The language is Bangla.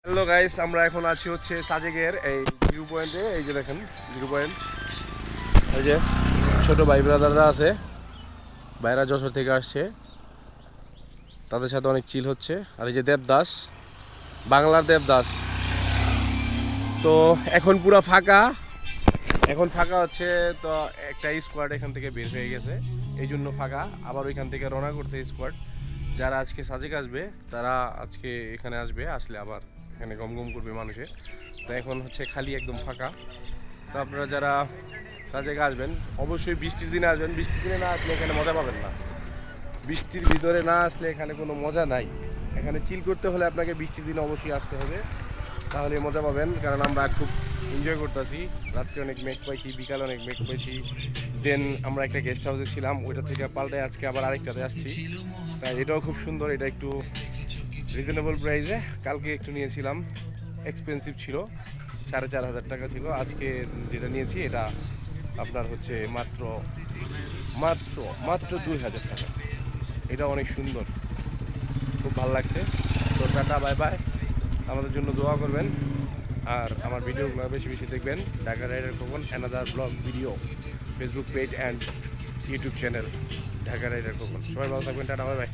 হ্যালো গাইস, আমরা এখন আছি হচ্ছে সাজেকের এই ভিউ পয়েন্টে। এই যে দেখেন ভিউ পয়েন্ট, এই যে ছোট ভাই ব্রাদাররা আছে, ভাইরা যশোর থেকে আসছে, তাদের সাথে অনেক চিল হচ্ছে। আর এই যে দেবদাস, বাংলার দেবদাস। তো এখন পুরো ফাঁকা, এখন ফাঁকা হচ্ছে। তো একটা স্কোয়াড এখান থেকে বের হয়ে গেছে, এই জন্য ফাঁকা। আবার ওইখান থেকে রওনা করতে স্কোয়াড। যারা আজকে সাজেক আসবে তারা আজকে এখানে আসবে, আসলে আবার এখানে গম গম করবে মানুষে। তো এখন হচ্ছে খালি একদম ফাঁকা। তো আপনারা যারা সাজেক আসবেন অবশ্যই বৃষ্টির দিনে আসবেন। বৃষ্টির দিনে না আসলে এখানে মজা পাবেন না। বৃষ্টির ভিতরে না আসলে এখানে কোনো মজা নাই। এখানে চিল করতে হলে আপনাকে বৃষ্টির দিনে অবশ্যই আসতে হবে, তাহলে মজা পাবেন। কারণ আমরা খুব এনজয় করতেছি, রাত্রে অনেক মেঘ পাইছি, বিকালে অনেক মেঘ পাইছি। দেন আমরা একটা গেস্ট হাউসে ছিলাম, ওইটা থেকে পাল্টে আজকে আবার আরেকটাতে আসছি। তাই এটাও খুব সুন্দর, এটা একটু রিজনেবল প্রাইসে। কালকে একটু নিয়েছিলাম, এক্সপেন্সিভ ছিল, 4,500 টাকা ছিল। আজকে যেটা নিয়েছি এটা আপনার হচ্ছে মাত্র মাত্র মাত্র 2,000 টাকা। এটা অনেক সুন্দর, খুব ভালো লাগছে। তো টাটা, বাই বাই। আমাদের জন্য দোয়া করবেন, আর আমার ভিডিওগুলো বেশি বেশি দেখবেন। Dhaka rider Khokon another blog video, Facebook page and YouTube channel Dhaka rider Khokon. সবাই ভালো থাকবেন, টাটা, বাই বাই।